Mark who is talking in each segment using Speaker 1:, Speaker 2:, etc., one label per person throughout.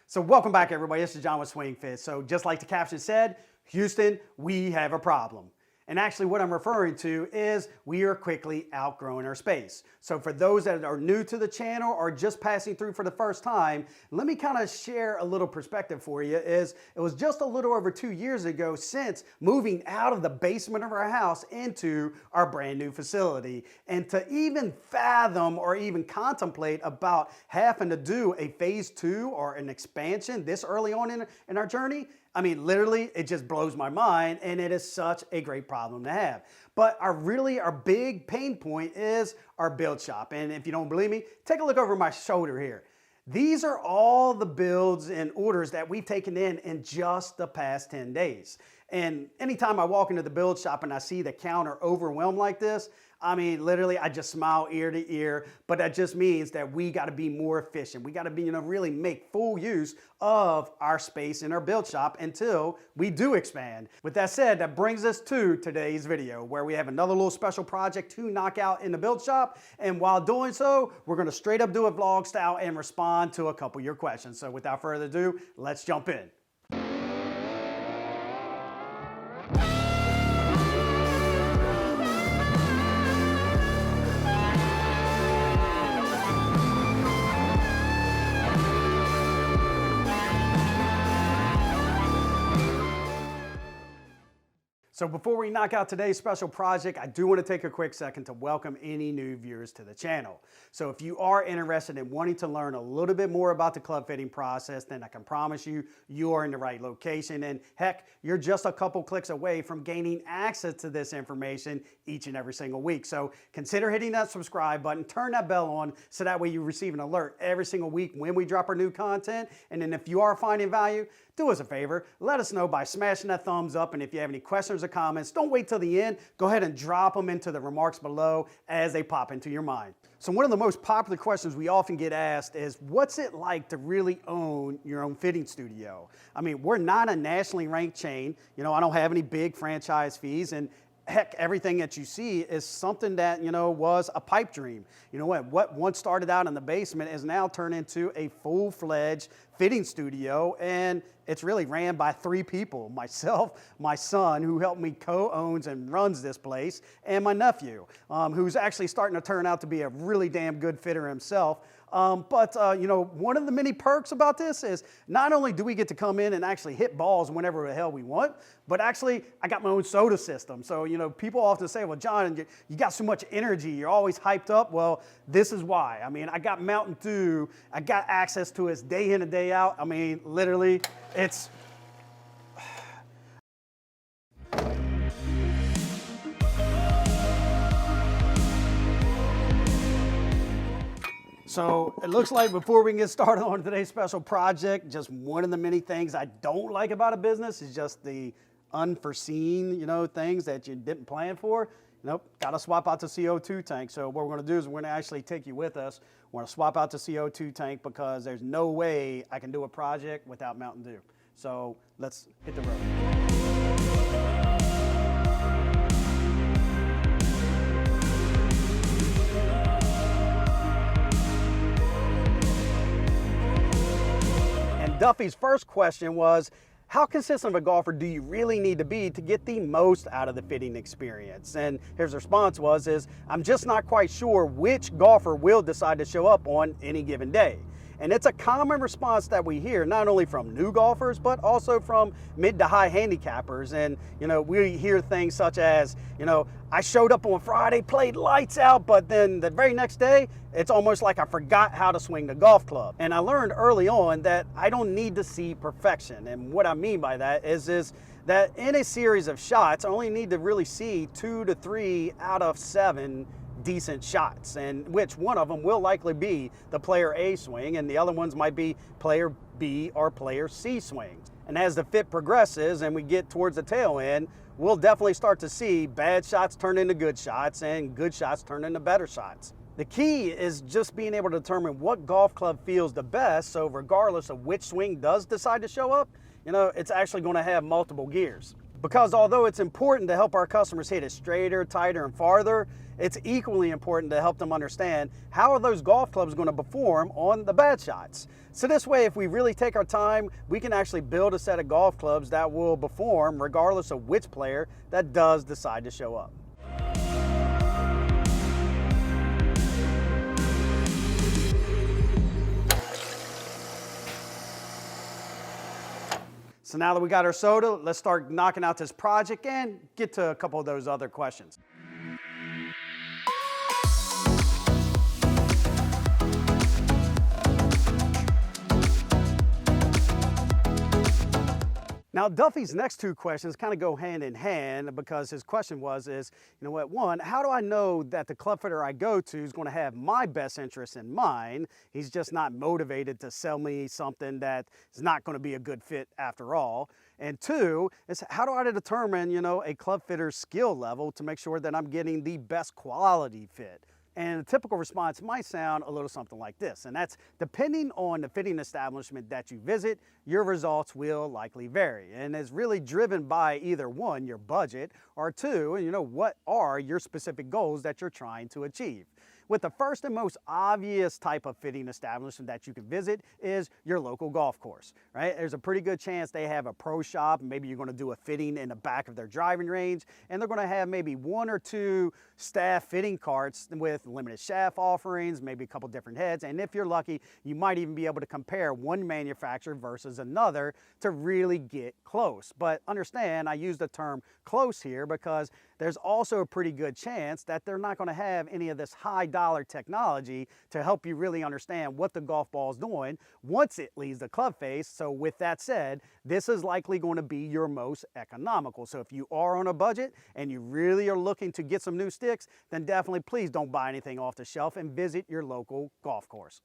Speaker 1: So welcome back, everybody. This is John with SwingFit. So just like the caption said, Houston, we have a problem. And actually what I'm referring to is we are quickly outgrowing our space. So for those that are new to the channel or just passing through for the first time, let me kind of share a little perspective for you. It was just a little over 2 years ago since moving out of the basement of our house into our brand new facility. And to even fathom or even contemplate about having to do a phase 2 or an expansion this early on in our journey, I mean, literally, it just blows my mind, and it is such a great problem to have. But our big pain point is our build shop. And if you don't believe me, take a look over my shoulder here. These are all the builds and orders that we've taken in just the past 10 days. And anytime I walk into the build shop and I see the counter overwhelmed like this, I mean, literally, I just smile ear to ear, but that just means that we got to be more efficient. We got to be, really make full use of our space in our build shop until we do expand. With that said, that brings us to today's video, where we have another little special project to knock out in the build shop. And while doing so, we're going to straight up do it vlog style and respond to a couple of your questions. So without further ado, let's jump in. So before we knock out today's special project, I do want to take a quick second to welcome any new viewers to the channel. So if you are interested in wanting to learn a little bit more about the club fitting process, then I can promise you, you are in the right location. And heck, you're just a couple clicks away from gaining access to this information each and every single week. So consider hitting that subscribe button, turn that bell on, so that way you receive an alert every single week when we drop our new content. And then if you are finding value, do us a favor, let us know by smashing that thumbs up. And if you have any questions or comments, don't wait till the end. Go ahead and drop them into the remarks below as they pop into your mind. So one of the most popular questions we often get asked is, what's it like to really own your own fitting studio? I mean, we're not a nationally ranked chain. I don't have any big franchise fees, and heck, everything that you see is something that, was a pipe dream. What once started out in the basement is now turned into a full-fledged fitting studio, and it's really ran by 3 people: myself, my son, who helped me co-owns and runs this place, and my nephew, who's actually starting to turn out to be a really damn good fitter himself. One of the many perks about this is not only do we get to come in and actually hit balls whenever the hell we want, but actually I got my own soda system. So, people often say, well, John, you got so much energy, you're always hyped up. Well, this is why. I mean, I got Mountain Dew, I got access to it day in and day out. I mean, literally, it's... So it looks like before we can get started on today's special project, just one of the many things I don't like about a business is just the unforeseen, things that you didn't plan for. Nope, got to swap out the CO2 tank. So what we're going to do is we're going to actually take you with us. We're going to swap out the CO2 tank because there's no way I can do a project without Mountain Dew. So let's hit the road. Duffy's first question was, how consistent of a golfer do you really need to be to get the most out of the fitting experience? And his response was, I'm just not quite sure which golfer will decide to show up on any given day. And it's a common response that we hear, not only from new golfers, but also from mid to high handicappers. And, we hear things such as, I showed up on Friday, played lights out, but then the very next day, it's almost like I forgot how to swing the golf club. And I learned early on that I don't need to see perfection. And what I mean by that is that in a series of shots, I only need to really see 2 to 3 out of 7 decent shots, and which one of them will likely be the player A swing, and the other ones might be player B or player C swings. And as the fit progresses and we get towards the tail end, we'll definitely start to see bad shots turn into good shots and good shots turn into better shots. The key is just being able to determine what golf club feels the best, so regardless of which swing does decide to show up, it's actually going to have multiple gears. Because although it's important to help our customers hit it straighter, tighter, and farther, it's equally important to help them understand how are those golf clubs going to perform on the bad shots. So this way, if we really take our time, we can actually build a set of golf clubs that will perform regardless of which player that does decide to show up. So now that we got our soda, let's start knocking out this project and get to a couple of those other questions. Now, Duffy's next two questions kind of go hand in hand because his question is, you know what, one, how do I know that the club fitter I go to is going to have my best interests in mind? He's just not motivated to sell me something that is not going to be a good fit after all. And two, is how do I determine, a club fitter's skill level to make sure that I'm getting the best quality fit? And a typical response might sound a little something like this, and that's depending on the fitting establishment that you visit, your results will likely vary. And it's really driven by either one, your budget, or two, what are your specific goals that you're trying to achieve. With the first and most obvious type of fitting establishment that you can visit is your local golf course, right? There's a pretty good chance they have a pro shop, and maybe you're going to do a fitting in the back of their driving range, and they're going to have maybe one or two staff fitting carts with limited shaft offerings, maybe a couple different heads, and if you're lucky, you might even be able to compare one manufacturer versus another to really get close. But understand, I use the term close here because there's also a pretty good chance that they're not going to have any of this high dollar technology to help you really understand what the golf ball is doing once it leaves the club face. So with that said, this is likely going to be your most economical. So if you are on a budget and you really are looking to get some new sticks, then definitely please don't buy anything off the shelf and visit your local golf course.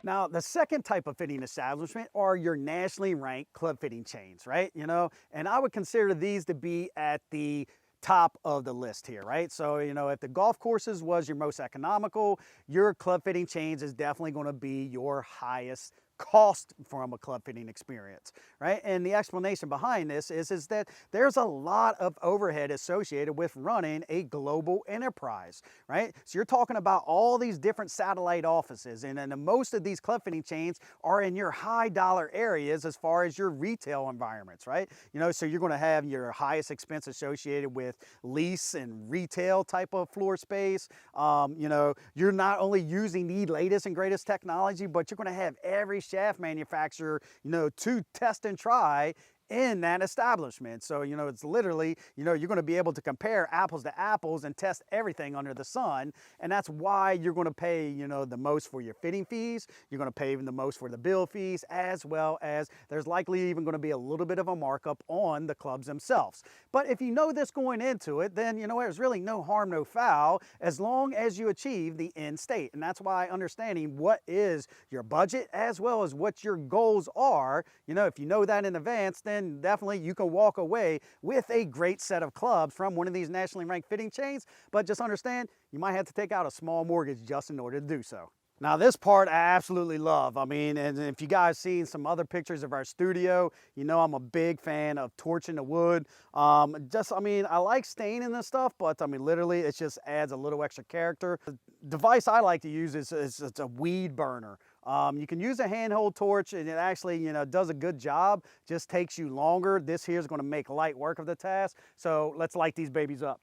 Speaker 1: Now, the second type of fitting establishment are your nationally ranked club fitting chains, right? And I would consider these to be at the top of the list here, right? So, if the golf courses was your most economical, your club fitting chains is definitely going to be your highest cost from a club fitting experience, right? And the explanation behind this is that there's a lot of overhead associated with running a global enterprise, right? So you're talking about all these different satellite offices, and most of these club fitting chains are in your high dollar areas as far as your retail environments, right? So you're going to have your highest expense associated with lease and retail type of floor space. You're not only using the latest and greatest technology, but you're going to have every shaft manufacturer, to test and try in that establishment. So, it's literally, you're going to be able to compare apples to apples and test everything under the sun. And that's why you're going to pay, the most for your fitting fees. You're going to pay even the most for the bill fees, as well as there's likely even going to be a little bit of a markup on the clubs themselves. But if you know this going into it, then, there's really no harm, no foul, as long as you achieve the end state. And that's why understanding what is your budget as well as what your goals are, if you know that in advance, then definitely you can walk away with a great set of clubs from one of these nationally ranked fitting chains. But just understand, you might have to take out a small mortgage just in order to do so. Now this part I absolutely love. And if you guys seen some other pictures of our studio, I'm a big fan of torching the wood. I like staining this stuff, but literally it just adds a little extra character. The device I like to use is it's a weed burner. You can use a handheld torch, and it actually, does a good job, just takes you longer. This here is going to make light work of the task. So let's light these babies up.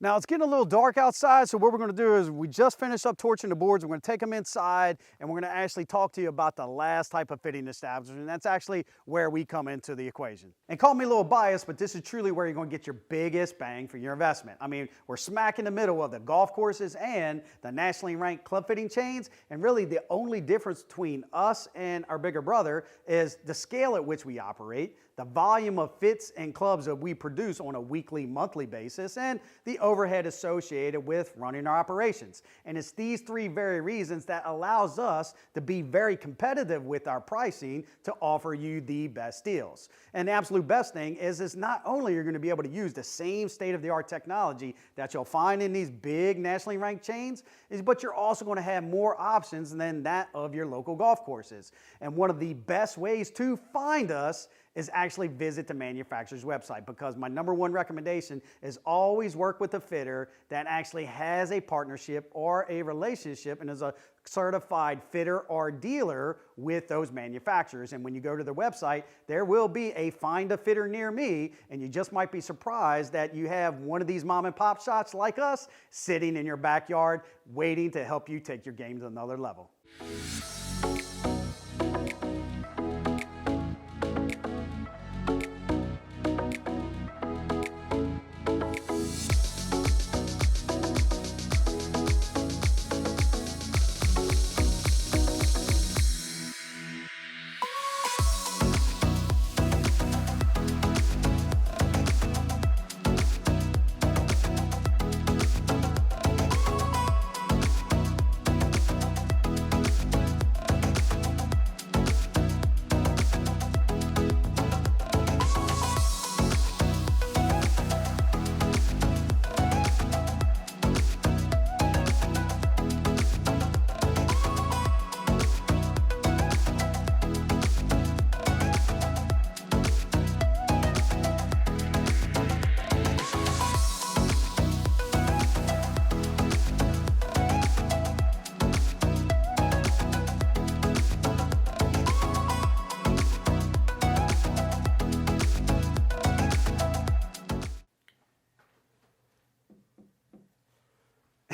Speaker 1: Now it's getting a little dark outside, so what we're gonna do is we just finished up torching the boards. We're gonna take them inside and we're gonna actually talk to you about the last type of fitting establishment, and that's actually where we come into the equation. And call me a little biased, but this is truly where you're gonna get your biggest bang for your investment. I mean, we're smack in the middle of the golf courses and the nationally ranked club fitting chains, and really the only difference between us and our bigger brother is the scale at which we operate, the volume of fits and clubs that we produce on a weekly, monthly basis, and the overhead associated with running our operations. And it's these three very reasons that allows us to be very competitive with our pricing to offer you the best deals. And the absolute best thing is not only you're going to be able to use the same state-of-the-art technology that you'll find in these big nationally ranked chains, but you're also going to have more options than that of your local golf courses. And one of the best ways to find us is actually visit the manufacturer's website, because my #1 recommendation is always work with a fitter that actually has a partnership or a relationship and is a certified fitter or dealer with those manufacturers. And when you go to their website, there will be a find a fitter near me, and you just might be surprised that you have one of these mom and pop shops like us sitting in your backyard waiting to help you take your game to another level.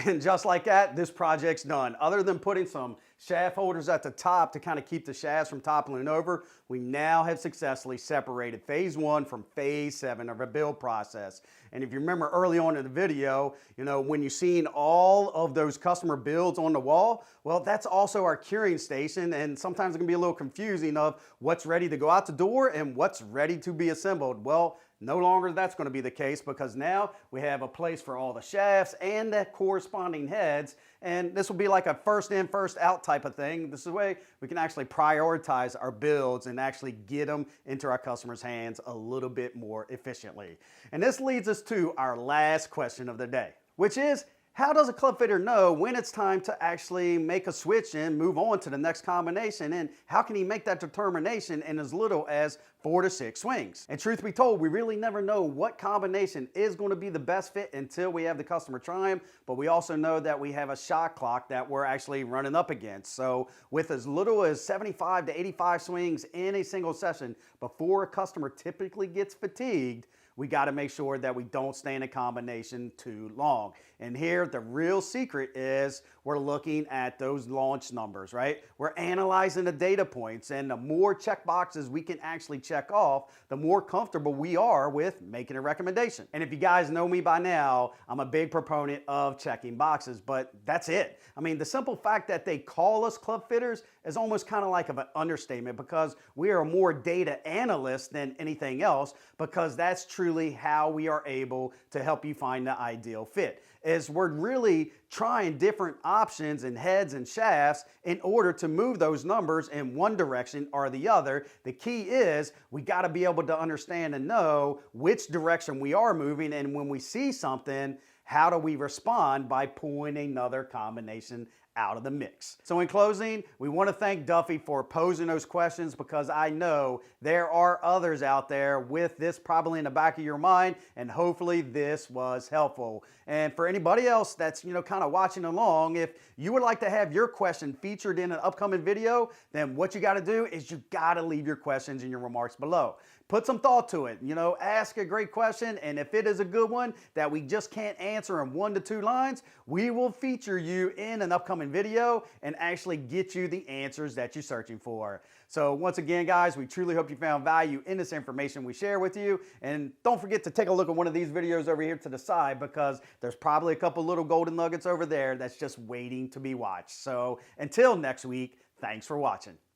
Speaker 1: And just like that, this project's done. Other than putting some shaft holders at the top to kind of keep the shafts from toppling over, we now have successfully separated phase 1 from phase 7 of our build process. And if you remember early on in the video, when you've seen all of those customer builds on the wall, well, that's also our curing station. And sometimes it can be a little confusing of what's ready to go out the door and what's ready to be assembled. Well, no longer that's going to be the case, because now we have a place for all the shafts and the corresponding heads, and this will be like a first in, first out type of thing. This is the way we can actually prioritize our builds and actually get them into our customers' hands a little bit more efficiently. And this leads us to our last question of the day, which is, how does a club fitter know when it's time to actually make a switch and move on to the next combination? And how can he make that determination in as little as 4 to 6 swings? And truth be told, we really never know what combination is going to be the best fit until we have the customer try them. But we also know that we have a shot clock that we're actually running up against. So with as little as 75 to 85 swings in a single session before a customer typically gets fatigued, we got to make sure that we don't stay in a combination too long. And here, the real secret is we're looking at those launch numbers, right? We're analyzing the data points, and the more check boxes we can actually check off, the more comfortable we are with making a recommendation. And if you guys know me by now, I'm a big proponent of checking boxes, but that's it. I mean, the simple fact that they call us club fitters is almost kind of like an understatement, because we are more data analysts than anything else, because that's truly how we are able to help you find the ideal fit. Is we're really trying different options and heads and shafts in order to move those numbers in one direction or the other. The key is we got to be able to understand and know which direction we are moving, and when we see something, how do we respond by pulling another combination out of the mix. So in closing, we want to thank Duffy for posing those questions, because I know there are others out there with this probably in the back of your mind, and hopefully this was helpful. And for anybody else that's kind of watching along, if you would like to have your question featured in an upcoming video, then what you got to do is you got to leave your questions and your remarks below. put some thought to it. You know, ask a great question, and if it is a good one that we just can't answer in 1 to 2 lines, we will feature you in an upcoming video and actually get you the answers that you're searching for. So once again, guys, we truly hope you found value in this information we share with you. And don't forget to take a look at one of these videos over here to the side, because there's probably a couple little golden nuggets over there that's just waiting to be watched. So until next week, thanks for watching.